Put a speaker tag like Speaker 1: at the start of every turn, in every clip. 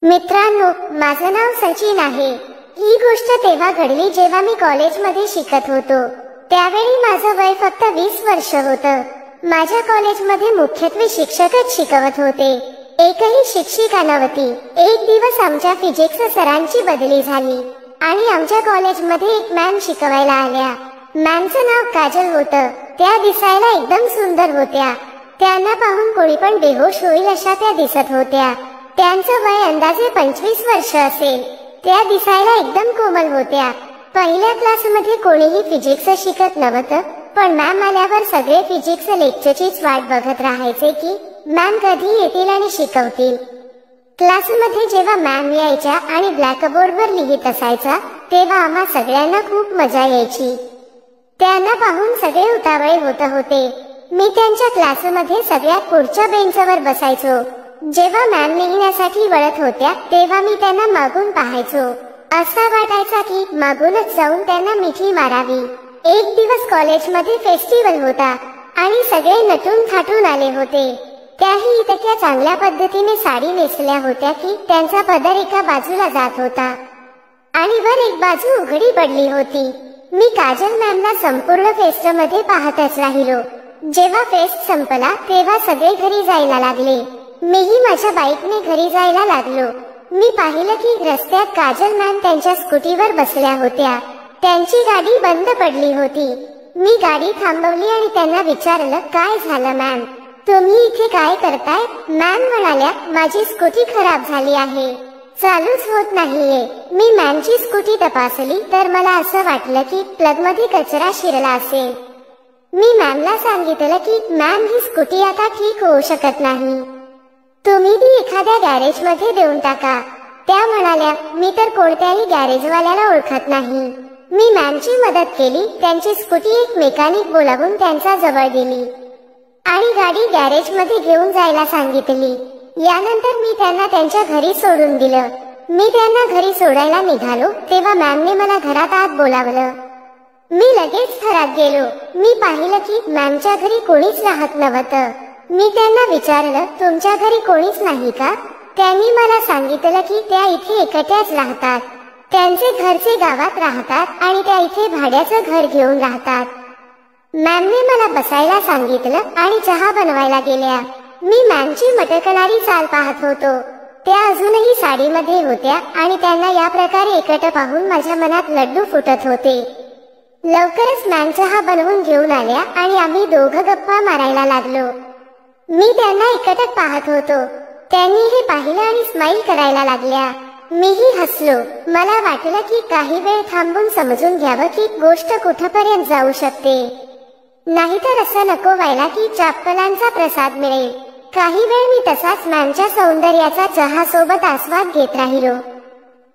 Speaker 1: मित्रांनो, माझं नाव सचिन आहे। ही गोष्ट तेव्हा घडली जेव्हा मी कॉलेजमध्ये शिकत होतो। त्यावेळी माझं वय फक्त 20 वर्ष होतं। माझ्या कॉलेजमध्ये मुख्यत्वे शिक्षकच शिकवत होते, एकही शिक्षिका नव्हती। एक दिवस आमच्या फिजिक्स सरांची बदली झाली आणि आमच्या कॉलेजमध्ये एक मॅम शिकवायला आल्या। मॅमचं नाव काजल होतं। त्या दिसायला एकदम सुंदर होत्या। त्यांना पाहून कोणी पण बेहोश होईल अशा त्या दिसत होत्या। त्यांचं वय अंदाजे 25 वर्ष असेल। त्या दिसायला एकदम कोमल होत्या। पहिल्या क्लासमध्ये कोणीही फिजिक्स शिकत नव्हतं, पण मॅम आल्यावर सगळे फिजिक्स लेक्चरचीच वाट बघत राहायचे की मॅम कधी येतील आणि शिकवतील। क्लासमध्ये जेव्हा मॅम यायच्या आणि ब्लॅकबोर्डवर लिहित असायचा तेव्हा आम्हा सगळ्यांना खूप मजा यायची। त्यांना पाहून सगळे उतावळे होते। मी त्यांच्या क्लासमध्ये सगळ्यात पुढच्या बेंचवर बसायचो। जेव्हा मॅम लिहिण्यासाठी वळत होत्या तेव्हा मी त्यांना मागून पाहायचो। असा वाटायचा की मागूनच जाऊन त्यांना मिठी मारावी। एक दिवस कॉलेजमध्ये फेस्टिवल होता आणि सगळे नटून थाटून आले होते। त्याही इतक्या चांगल्या पद्धतीने साडी नेसल्या होत्या की त्यांचा पदर एका बाजूला जात होता आणि वर एक बाजू उघडी पडली होती। मी काजल मॅमला संपूर्ण फेस्टमध्ये पाहतच राहिलो। जेव्हा फेस्ट संपला तेव्हा सगळे घरी जायला लागले। मीही माझ्या बाईकने घरी जायला लागलो। मी पाहिलं की रस्त्यात काजल मॅम त्यांच्या स्कूटीवर बसल्या होत्या। त्यांची गाडी बंद पडली होती। मी गाडी थांबवली आणि त्यांना विचारलं, काय झालं मॅम, तुम्ही इथे काय करताय? मॅम म्हणाल्या, माझी स्कूटी खराब झाली आहे, चालूच होत नाहीये। मी मॅमची स्कूटी तपासली तर मला असं वाटलं की प्लगमध्ये कचरा शिरला असेल। मी मॅमला सांगितलं की मॅम ही स्कूटी आता ठीक होऊ शकत नाही, तुम्ही ती एखाद्या गॅरेजमध्ये देऊन टाका। त्या म्हणाल्या, मी तर कोणत्याही गॅरेजवाल्याला ओळखत नाही। मी मॅमची मदत केली। त्यांची स्कूटी एक मेकॅनिक बोलावून त्यांच्या जवळ दिली आणि गाडी गॅरेजमध्ये घेऊन जायला सांगितली। यानंतर मी त्यांना त्यांच्या घरी सोडून दिलं। मी त्यांना घरी सोडायला निघालो तेव्हा मॅमने मला घरात आत बोलावलं। मी लगेच घरात गेलो। मी पाहिलं की मॅमच्या घरी कोणीच राहत नव्हतं। मी त्यांना विचारलं, तुमच्या घरी कोणीच नाही का? त्यांनी मला सांगितलं की त्या इथे एकट्याच राहतात। त्यांचे घरचे गावात राहतात आणि त्या इथे भाड्याचं घर घेऊन राहतात। मॅमने मला बसायला सांगितलं आणि चहा बनवायला गेल्या। मी मॅमची मटकणारी चाल पाहत होतो। त्या अजूनही साडीमध्ये होत्या आणि त्यांना या प्रकारे एकटं पाहून माझ्या मनात लड्डू फुटत होते। लवकरच मॅम चहा बनवून घेऊन आल्या आणि आम्ही दोघं गप्पा मारायला लागलो। मी त्यांना एकटक पाहत होतो। त्यांनी हे पाहिलं आणि स्माईल करायला लागल्या। मीही हसलो। मला वाटलं की काही वेळ थांबून समजून घ्यावं की गोष्ट कुठपर्यंत जाऊ शकते, नाहीतर असं नको व्हायला की चापकलांचा प्रसाद मिळेल। काही वेळ मी तसाच मॅमच्या सौंदर्याचा चहा सोबत आस्वाद घेत राहिलो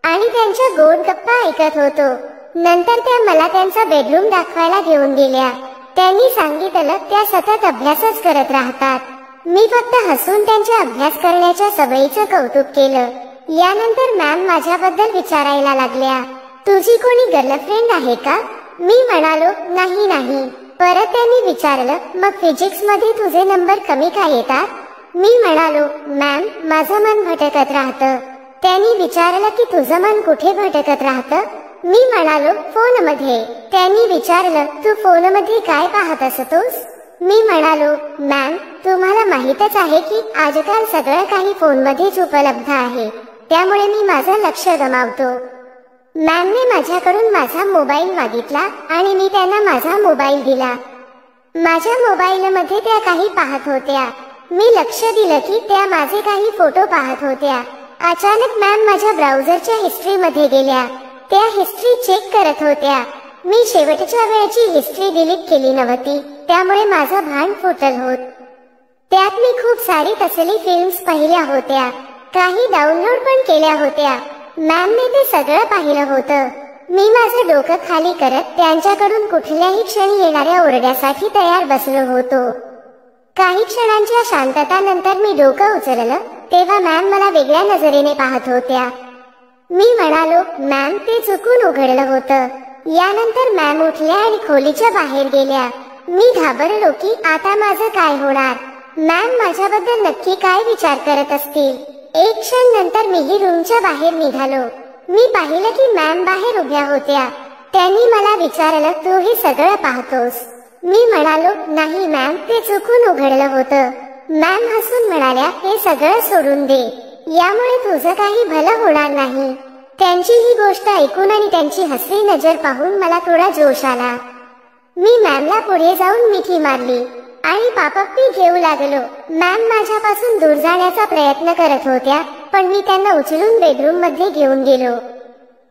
Speaker 1: आणि त्यांच्या गोड गप्पा ऐकत होतो। नंतर त्या मला त्यांचा बेडरूम दाखवायला घेऊन गेल्या। त्यांनी सांगितलं, त्या सतत अभ्यासच करत राहतात। मी फक्त हसून त्यांच्या अभ्यास करण्याच्या सवयीचं कौतुक केलं। यानंतर मॅम माझ्याबद्दल विचारायला लागल्या, तुझी कोणी गर्लफ्रेंड आहे का? मी म्हणालो, नाही। परत त्यांनी विचारलं, मग फिजिक्स मध्ये तुझे नंबर कमी का येतात? मी म्हणालो, मॅम माझं मन भटकत राहतं। त्यांनी विचारलं की तुझं मन कुठे भटकत राहतं? मी म्हणालो, फोनमध्ये। त्यांनी विचारलं, तू फोनमध्ये काय पाहत असतोस? मी म्हणालो, मॅम तुम्हाला माहीतच आहे की आजकाल सगळं काही फोनमध्येच उपलब्ध आहे, त्यामुळे मी माझं लक्ष गमावतो। मॅमने माझ्याकडून माझा मोबाईल मागितला आणि मी त्यांना माझा मोबाईल दिला। माझ्या मोबाईलमध्ये त्या काही पाहत होत्या। मी लक्ष दिलं की त्या माझे काही फोटो पाहत होत्या। अचानक मॅम माझ्या ब्राउझरच्या हिस्ट्रीमध्ये गेल्या। त्या हिस्ट्री चेक करत होत्या। मी शेवटच्या वेळची हिस्ट्री डिलीट केली नव्हती, त्यामुळे माझं भान फुटल होत। त्यात मी खूप सारी तसली फिल्म्स पाहिल्या होत्या, काही डाउनलोड पण केल्या होत्या। मॅमने ते सगळं पाहिलं होतं। मी माझं डोकं खाली करत त्यांच्याकडून कुठल्याही क्षणी येणाऱ्या ओरड्यासाठी तयार बसलो होतो। काही क्षणांच्या शांततानंतर मी डोकं उचललं तेव्हा मॅम मला वेगळ्या नजरेने पाहत होत्या। मी म्हणालो, मॅम ते चुकून उघडलं होतं। यानंतर मॅम उठल्या आणि खोलीच्या बाहेर गेल्या। मी घाबरलो की आता माझं काय होणार? मॅम माझ्याबद्दल नक्की काय विचार करत असतील? एक क्षण नंतर मीही रूमच्या बाहेर निघालो. मी पाहिलं की मॅम बाहेर उभ्या होत्या. त्यांनी मला विचारलं, तू हे सगळं पाहतोस? मी म्हणालो, नाही मॅम, ते चुकून उघडलं होतं. मॅम हसून म्हणाल्या, हे सगळं सोडून दे, यामुळे तुझं काही भलं होणार नाही. त्यांची ही गोष्ट ऐकून आणि त्यांची हसरी नजर पाहून मला थोडा जोश आला. मी मॅमला पुढे जाऊन मिठी मारली आणि पापप्पी घेऊ लागलो. मॅम माझ्यापासून दूर जाण्याचा प्रयत्न करत होत्या, पण मी त्यांना उचलून बेडरूम मध्ये घेऊन गेलो.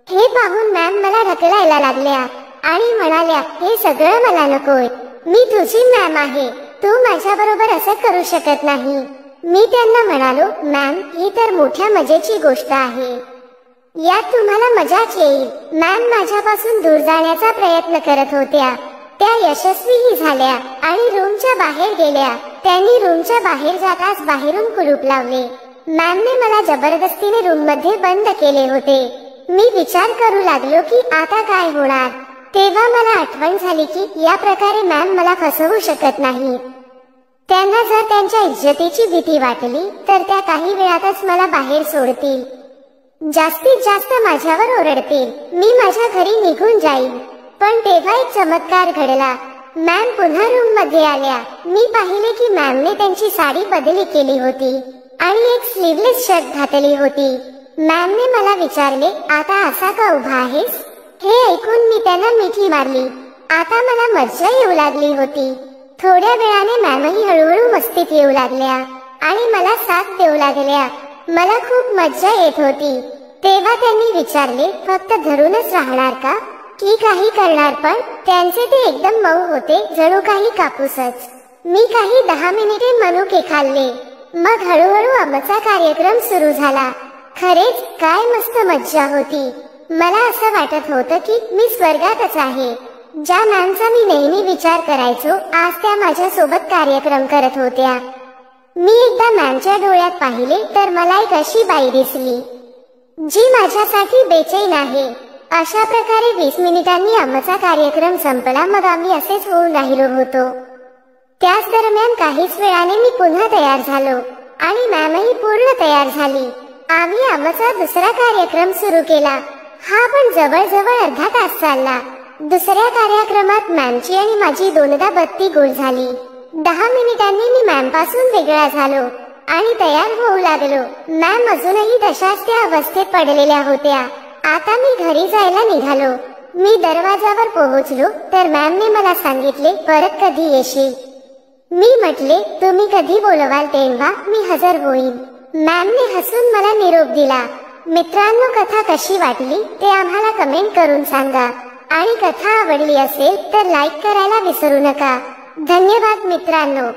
Speaker 1: हे पाहून मॅम मला ढकलायला लागल्या आणि म्हणाल्या, हे सगळं मला नकोय. मी तुझी मॅम आहे, तू माझ्या बरोबर असं करू शकत नाही. मी त्यांना म्हणालो, मॅम, ही तर मोठ्या मजेची गोष्ट आहे, यात तुम्हाला मजाच येईल. मॅम माझ्यापासून दूर जाण्याचा प्रयत्न करत होत्या. त्या यशस्वीही झाल्या आणि रूमच्या बाहेर गेल्या. त्यांनी रूमच्या बाहेर जाताच बाहेरून कुलूप लावले. मॅमने मला जबरदस्तीने रूम मध्ये बंद केले होते. मी विचार करू लागलो की आता काय होणार. तेव्हा मला आठवण झाली की या प्रकारे मॅम मला फसवू शकत नाही. त्यांना जर त्यांच्या इज्जतीची भीती वाटली तर त्या काही वेळातच मला बाहेर सोडतील, जास्तीत जास्त माझ्यावर ओरडतील. मी माझ्या घरी निघून जाईन. पण तेव्हा एक चमत्कार घडला. मॅम पुन्हा रूम मध्ये आल्या. मी पाहिले की मॅमने त्यांची साडी बदली केली होती आणि एक स्लीवलेस शर्ट घातली होती. मॅमने मला विचारले, आता असा का उभा आहेस? हे ऐकून मी त्यांना मिठी मारली. आता मला मज्जा येऊ लागली होती. थोड्या वेळाने मॅमही हळूहळू मस्तीत येऊ लागल्या आणि मला साथ देऊ लागल्या. मला खूप मज्जा येत होती. तेव्हा त्यांनी विचारले, फक्त धरूनच राहणार का की काही करणार? पण त्यांचे ते एकदम मऊ होते, जणू काही कापूसच. मी काही 10 मिनिटे मनुके खाल्ले. मग हळूहळू आमचा कार्यक्रम सुरू झाला. खरेच काय मस्त मज्जा होती. मला असं वाटत होतं की मी स्वर्गातच आहे. ज्या मॅमचा मी नेहमी विचार करायचो, आज त्या माझ्या सोबत कार्यक्रम करत होत्या. मी एकदा मॅमच्या डोळ्यात पाहिले तर मला एक अशी बाई दिसली जी माझ्यासाठी बेचैन आहे. अशा प्रकारे 20 मिनिटांनी आमचा कार्यक्रम संपला. मग आम्ही असेच होऊन राहिलो होतो. त्याच दरम्यान काहीच वेळाने मी पुन्हा तयार झालो आणि मॅमही पूर्ण तयार झाली. आम्ही आमचा दुसरा कार्यक्रम सुरू केला. हा पण जवळजवळ अर्धा तास चालला. दुसऱ्या कार्यक्रमात मॅमची आणि माझी दोनदा बत्ती गुल झाली. 10 मिनिटांनी मी मॅम पासून वेगळा झालो आणि तयार होऊ लागलो. मॅम अजूनही तशाच त्या अवस्थेत पडलेल्या होत्या. आता मी घरी जायला निघालो. मी दरवाजावर पोहोचलो तर मॅमने मला सांगितले, परत कधी येशील? मी म्हटले, तुम्ही कधी बोलवाल तेव्हा मी हजर होईन. मॅमने हसून मला निरोप दिला. मित्रांनो, कथा कशी वाटली ते आम्हाला कमेंट करून सांगा आणि कथा आवडली असेल तर लाईक करायला विसरू नका. धन्यवाद मित्रांनो.